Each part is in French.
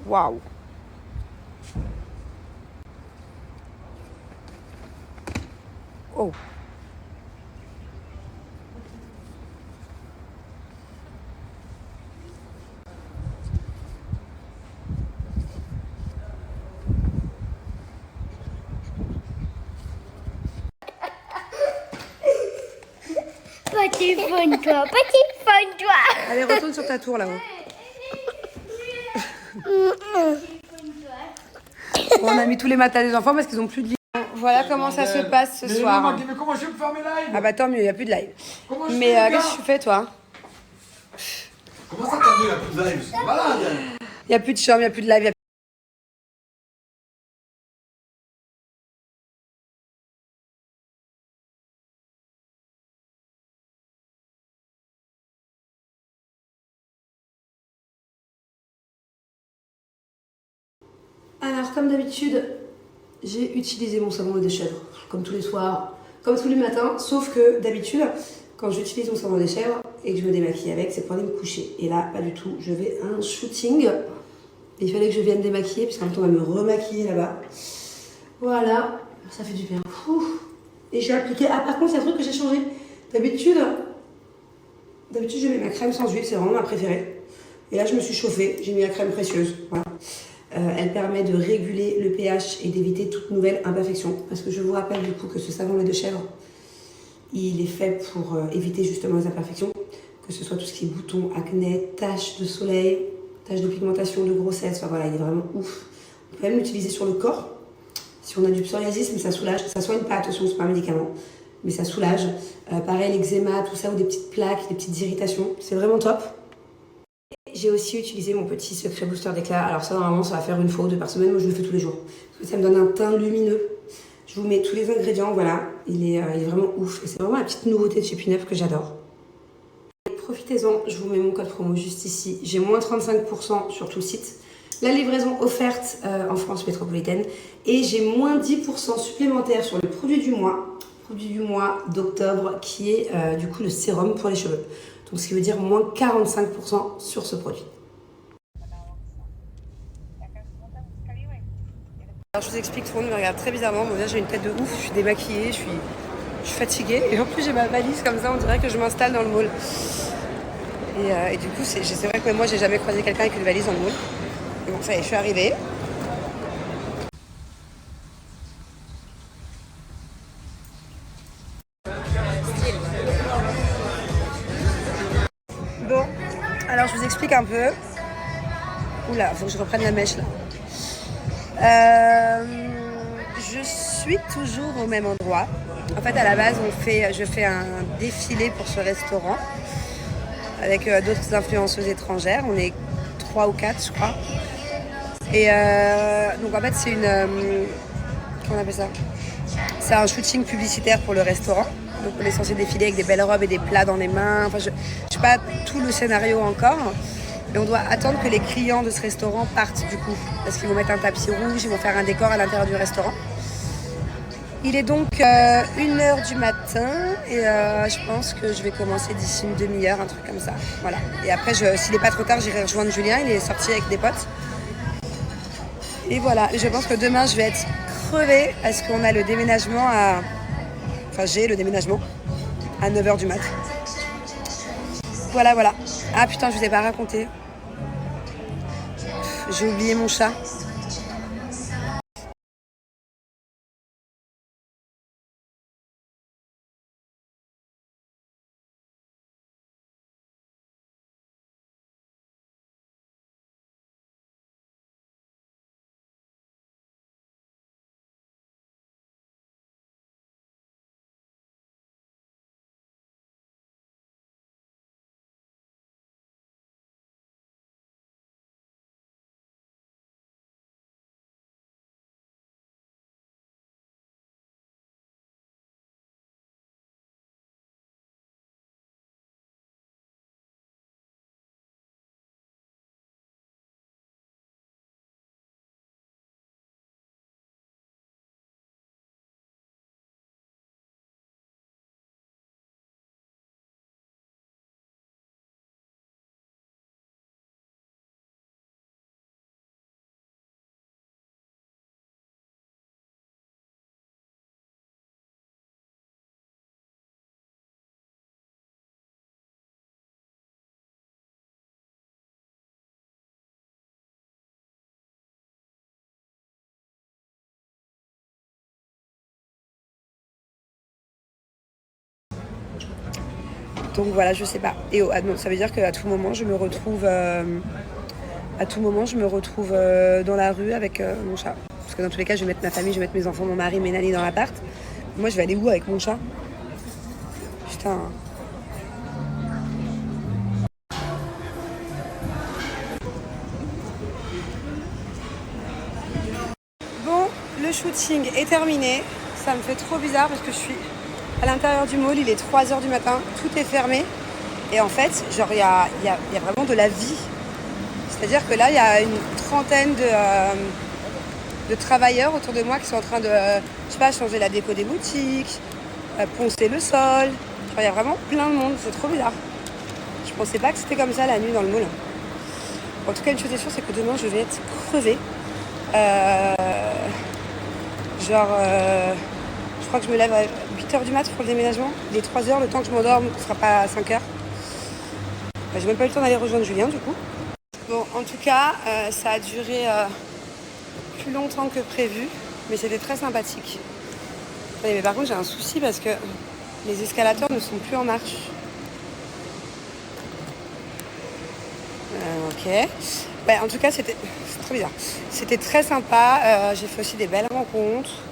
Waouh. Oh. Petit fun, toi. Petit fun, toi. Allez, retourne sur ta tour là-haut. Bon, on a mis tous les matins des enfants parce qu'ils ont plus de lit. Voilà comment ça se passe ce soir. Maman, mais comment je peux faire mes lives? Ah bah tant mieux, il n'y a plus de live. Comment je Mais fais, les qu'est-ce gars? que tu fais toi? Comment ça t'as vu la plus de live? Je suis malade. Il n'y a plus de chambre, il n'y a plus de live. Alors, comme d'habitude, j'ai utilisé mon savon de chèvre, comme tous les soirs, comme tous les matins, sauf que d'habitude, quand j'utilise mon savon de chèvre et que je me démaquille avec, c'est pour aller me coucher. Et là, pas du tout, je vais à un shooting. Il fallait que je vienne démaquiller, puisqu'en même temps, on va me remaquiller là-bas. Voilà, ça fait du bien. Ouh. Et j'ai appliqué. Ah, par contre, c'est un truc que j'ai changé. D'habitude, je mets ma crème sans huile, c'est vraiment ma préférée. Et là, je me suis chauffée, j'ai mis la crème précieuse. Voilà. Elle permet de réguler le pH et d'éviter toute nouvelle imperfection. Parce que je vous rappelle du coup que ce savon lait de chèvre, il est fait pour éviter justement les imperfections, que ce soit tout ce qui est boutons, acné, taches de soleil, taches de pigmentation, de grossesse. Enfin voilà, il est vraiment ouf. On peut même l'utiliser sur le corps si on a du psoriasis, mais ça soulage. Ça soigne pas, attention, c'est pas un médicament, mais ça soulage. Pareil, l'eczéma, tout ça, ou des petites plaques, des petites irritations, c'est vraiment top. J'ai aussi utilisé mon petit secret booster d'éclat. Alors ça, normalement, ça va faire une fois ou deux par semaine. Moi, je le fais tous les jours. Parce que ça me donne un teint lumineux. Je vous mets tous les ingrédients, voilà. Il est vraiment ouf. Et c'est vraiment la petite nouveauté de chez Puneuf que j'adore. Profitez-en, je vous mets mon code promo juste ici. J'ai moins 35% sur tout le site. La livraison offerte en France métropolitaine. Et j'ai moins 10% supplémentaire sur le produit du mois d'octobre, qui est du coup le sérum pour les cheveux. Donc ce qui veut dire moins 45% sur ce produit. Alors je vous explique, tout le monde me regarde très bizarrement. Bon, déjà j'ai une tête de ouf, je suis démaquillée, je suis fatiguée. Et en plus j'ai ma valise comme ça, on dirait que je m'installe dans le mall. Et du coup, c'est vrai que même moi j'ai jamais croisé quelqu'un avec une valise dans le mall. Et bon, ça y est, je suis arrivée. Bon, alors je vous explique un peu. Oula, faut que je reprenne la mèche là. Je suis toujours au même endroit. En fait, à la base, je fais un défilé pour ce restaurant avec d'autres influenceuses étrangères. On est 3 ou 4, je crois. Et donc en fait, c'est comment on appelle ça? C'est un shooting publicitaire pour le restaurant. Donc on est censé défiler avec des belles robes et des plats dans les mains. Enfin, je sais pas tout le scénario encore. Et on doit attendre que les clients de ce restaurant partent du coup. Parce qu'ils vont mettre un tapis rouge, ils vont faire un décor à l'intérieur du restaurant. Il est donc 1h du matin et je pense que je vais commencer d'ici une demi-heure, un truc comme ça. Voilà. Et après, s'il n'est pas trop tard, j'irai rejoindre Julien. Il est sorti avec des potes. Et voilà. Et je pense que demain, je vais être crevée parce qu'on a le déménagement Enfin, j'ai le déménagement à 9h du mat. Voilà, voilà. Ah putain, je vous ai pas raconté. J'ai oublié mon chat. Donc voilà, je sais pas. Et ça veut dire qu'à tout moment, je me retrouve, dans la rue avec mon chat. Parce que dans tous les cas, je vais mettre ma famille, je vais mettre mes enfants, mon mari, mes nannies dans l'appart. Moi, je vais aller où avec mon chat? Putain. Bon, le shooting est terminé. Ça me fait trop bizarre parce que je suis à l'intérieur du mall, il est 3h du matin, tout est fermé. Et en fait, genre, il y a vraiment de la vie. C'est-à-dire que là, il y a une trentaine de travailleurs autour de moi qui sont en train de, je sais pas, changer la déco des boutiques, poncer le sol. Enfin, il y a vraiment plein de monde, c'est trop bizarre. Je pensais pas que c'était comme ça la nuit dans le mall. En tout cas, une chose est sûre, c'est que demain, je vais être crevée. Je crois que je me lève à 8h du mat pour le déménagement. Il est 3h, le temps que je m'endorme, ce sera pas à 5h. J'ai même pas eu le temps d'aller rejoindre Julien, du coup. Bon, en tout cas, ça a duré plus longtemps que prévu, mais c'était très sympathique. Mais par contre, j'ai un souci parce que les escalators ne sont plus en marche. Ok. En tout cas, c'est très bizarre. C'était très sympa. J'ai fait aussi des belles rencontres.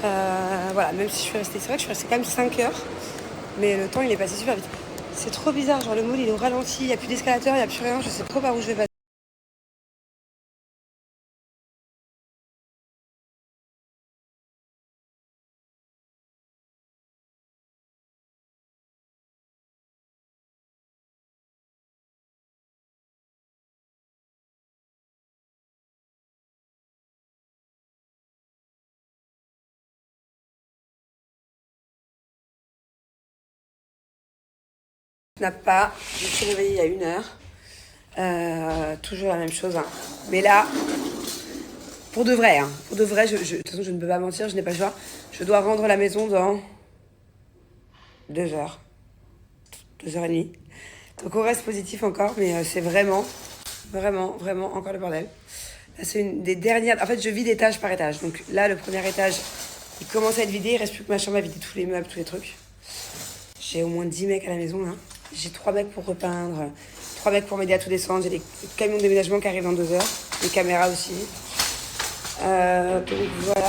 Voilà, même si je suis restée, c'est vrai que je suis restée quand même 5 heures, mais le temps il est passé super vite. C'est trop bizarre, genre le mall il est au ralenti, il n'y a plus d'escalateur, il n'y a plus rien, je sais trop par où je vais passer. Snap pas, je me suis réveillée il y a 1 heure. Toujours la même chose, hein. Mais là, pour de vrai, de toute façon je ne peux pas mentir, je n'ai pas le choix. Je dois rendre la maison dans 2 heures, 2h30. Donc on reste positif encore, mais c'est vraiment encore le bordel. Là, c'est une des dernières. En fait, je vide étage par étage. Donc là, le premier étage, il commence à être vidé. Il reste plus que ma chambre à vider, tous les meubles, tous les trucs. J'ai au moins 10 mecs à la maison, là. J'ai 3 mecs pour repeindre, 3 mecs pour m'aider à tout descendre. J'ai des camions de déménagement qui arrivent dans 2 heures. Des caméras aussi. Donc voilà.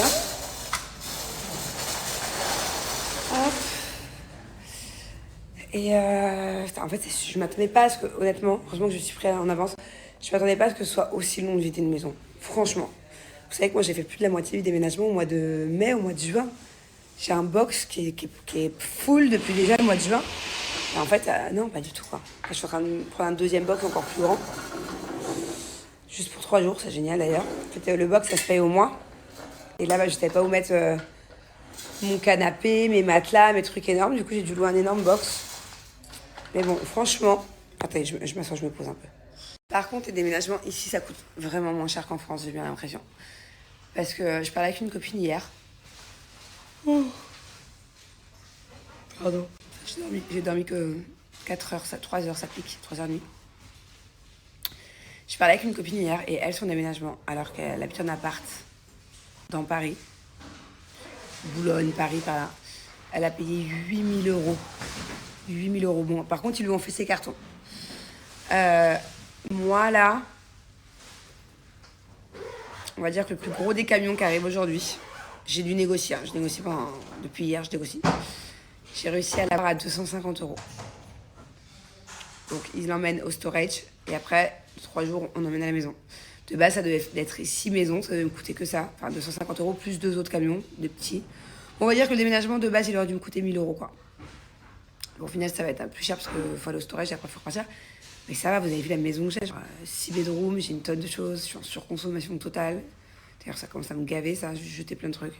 Hop. Et en fait, je m'attendais pas à ce que, honnêtement, heureusement que je suis prête en avance, je m'attendais pas à ce que ce soit aussi long de vider une maison. Franchement. Vous savez que moi, j'ai fait plus de la moitié du déménagement au mois de mai, au mois de juin. J'ai un box qui est full depuis déjà le mois de juin. Et en fait, non, pas du tout, quoi. Là, je suis en train de prendre un deuxième box encore plus grand. Juste pour 3 jours, c'est génial d'ailleurs. En fait, le box, ça se paye au mois. Et là, je savais pas où mettre mon canapé, mes matelas, mes trucs énormes. Du coup, j'ai dû louer un énorme box. Mais bon, franchement... Attendez, je m'assois, je me pose un peu. Par contre, les déménagements, ici, ça coûte vraiment moins cher qu'en France, j'ai bien l'impression. Parce que je parlais avec une copine hier. Oh. Pardon. J'ai dormi que 4 heures, 3 heures, ça pique, 3h30. Je parlais avec une copine hier et elle, son déménagement, alors qu'elle habite en appart dans Paris, Boulogne, Paris, par là, elle a payé 8 000 euros. 8 000 euros. Bon, par contre, ils lui ont fait ses cartons. Moi, là, on va dire que le plus gros des camions qui arrive aujourd'hui, j'ai dû négocier. Je négocie depuis hier, je négocie. J'ai réussi à l'avoir à 250 euros. Donc, ils l'emmènent au storage et après, 3 jours, on emmène à la maison. De base, ça devait être 6 maisons, ça devait me coûter que ça. Enfin, 250 euros plus 2 autres camions, des petits. On va dire que le déménagement de base, il aurait dû me coûter 1 000 euros, quoi. Bon, au final, ça va être un peu plus cher parce qu'il faut aller au storage et après, il faut repartir. Mais ça va, vous avez vu la maison que j'ai, genre 6 bedrooms, j'ai une tonne de choses, je suis en surconsommation totale. D'ailleurs, ça commence à me gaver, ça, j'ai jeté plein de trucs.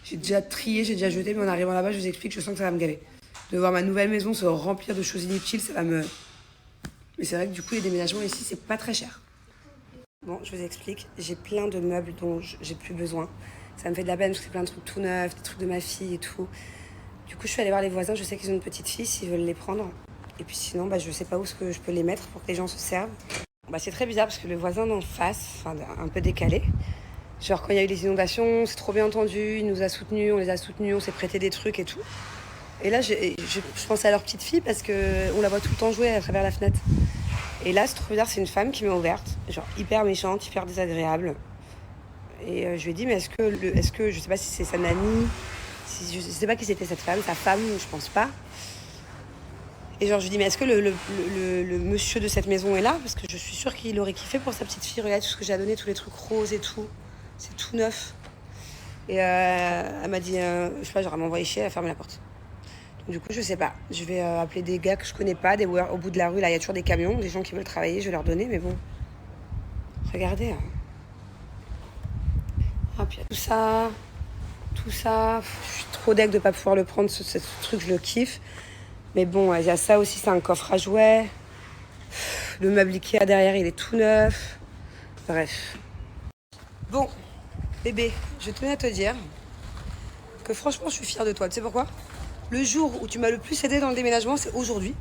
J'ai déjà trié, j'ai déjà jeté, mais en arrivant là-bas, je vous explique, je sens que ça va me gaver. De voir ma nouvelle maison se remplir de choses inutiles, ça va me... Mais c'est vrai que du coup, les déménagements ici, c'est pas très cher. Bon, je vous explique, j'ai plein de meubles dont j'ai plus besoin. Ça me fait de la peine parce que c'est plein de trucs tout neufs, des trucs de ma fille et tout. Du coup, je suis allée voir les voisins, je sais qu'ils ont une petite fille, s'ils veulent les prendre. Et puis sinon, je sais pas où je peux les mettre pour que les gens se servent. C'est très bizarre parce que le voisin d'en face, un peu décalé, genre quand il y a eu les inondations, c'est trop bien entendu, il nous a soutenus, on les a soutenus, on s'est prêté des trucs et tout. Et là, je pense à leur petite fille parce qu'on la voit tout le temps jouer à travers la fenêtre. Et là, c'est trop bizarre, c'est une femme qui m'a ouverte, genre hyper méchante, hyper désagréable. Et je lui ai dit, mais est-ce que je sais pas si c'est sa nanny, je sais pas qui c'était cette femme, sa femme, je pense pas. Et genre, je lui dis, mais est-ce que le monsieur de cette maison est là? Parce que je suis sûre qu'il aurait kiffé pour sa petite fille. Regarde tout ce que j'ai donné, tous les trucs roses et tout. C'est tout neuf. Et elle m'a dit, je sais pas, genre, elle m'a envoyé chier, elle a fermé la porte. Donc, du coup, je sais pas. Je vais appeler des gars que je connais pas, au bout de la rue. Là, il y a toujours des camions, des gens qui veulent travailler, je vais leur donner, mais bon. Regardez. Ah, puis il y a tout ça. Tout ça. Je suis trop deg de pas pouvoir le prendre, ce truc, je le kiffe. Mais bon, il y a ça aussi, c'est un coffre à jouets. Le meuble Ikea derrière, il est tout neuf. Bref. Bon, bébé, je tenais à te dire que franchement, je suis fière de toi. Tu sais pourquoi? Le jour où tu m'as le plus aidé dans le déménagement, c'est aujourd'hui.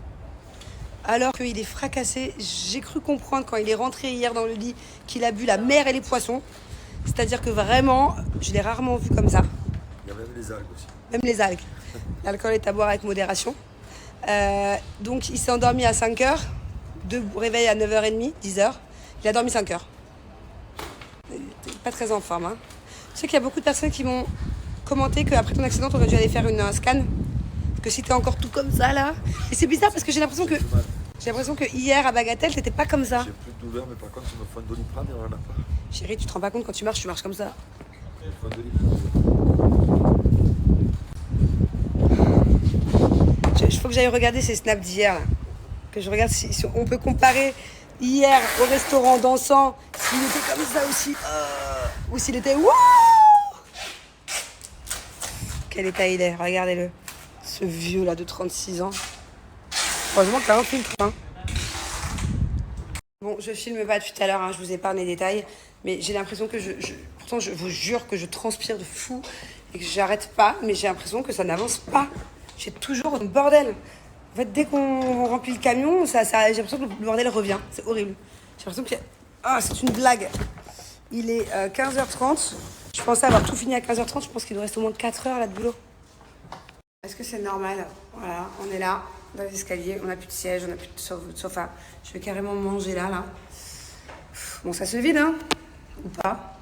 Alors qu'il est fracassé, j'ai cru comprendre quand il est rentré hier dans le lit qu'il a bu la mer et les poissons. C'est-à-dire que vraiment, je l'ai rarement vu comme ça. Il y a même les algues aussi. Même les algues. L'alcool est à boire avec modération. Donc il s'est endormi à 5h, de réveil à 9h30, 10h. Il a dormi 5h. Il n'est pas très en forme. Hein. Je sais qu'il y a beaucoup de personnes qui m'ont commenté qu'après ton accident, tu aurais dû aller faire un scan. Que si tu es encore tout comme ça là. Et c'est bizarre parce que j'ai l'impression que hier à Bagatelle, t'étais pas comme ça. J'ai plus de douleur, mais par contre, tu me fais un Doliprane et on en a pas. Chérie, tu te rends pas compte quand tu marches comme ça. Il faut un Doliprane. Il faut que j'aille regarder ces snaps d'hier là. Que je regarde si on peut comparer hier au restaurant dansant, s'il était comme ça aussi. Ou s'il était wouh. Quel état il est, regardez-le. Ce vieux là de 36 ans. Heureusement que t'as un filtre. Hein. Bon, je filme pas depuis tout à l'heure, hein, je vous épargne les détails. Mais j'ai l'impression que pourtant je vous jure que je transpire de fou et que j'arrête pas, mais j'ai l'impression que ça n'avance pas. J'ai toujours un bordel. En fait, dès qu'on remplit le camion, j'ai l'impression que le bordel revient. C'est horrible. J'ai l'impression que c'est une blague. Il est 15h30. Je pensais avoir tout fini à 15h30. Je pense qu'il nous reste au moins 4 heures là de boulot. Est-ce que c'est normal? Voilà, on est là, dans les escaliers. On n'a plus de siège, on n'a plus de sofa. Je vais carrément manger là. Bon, ça se vide, hein? Ou pas?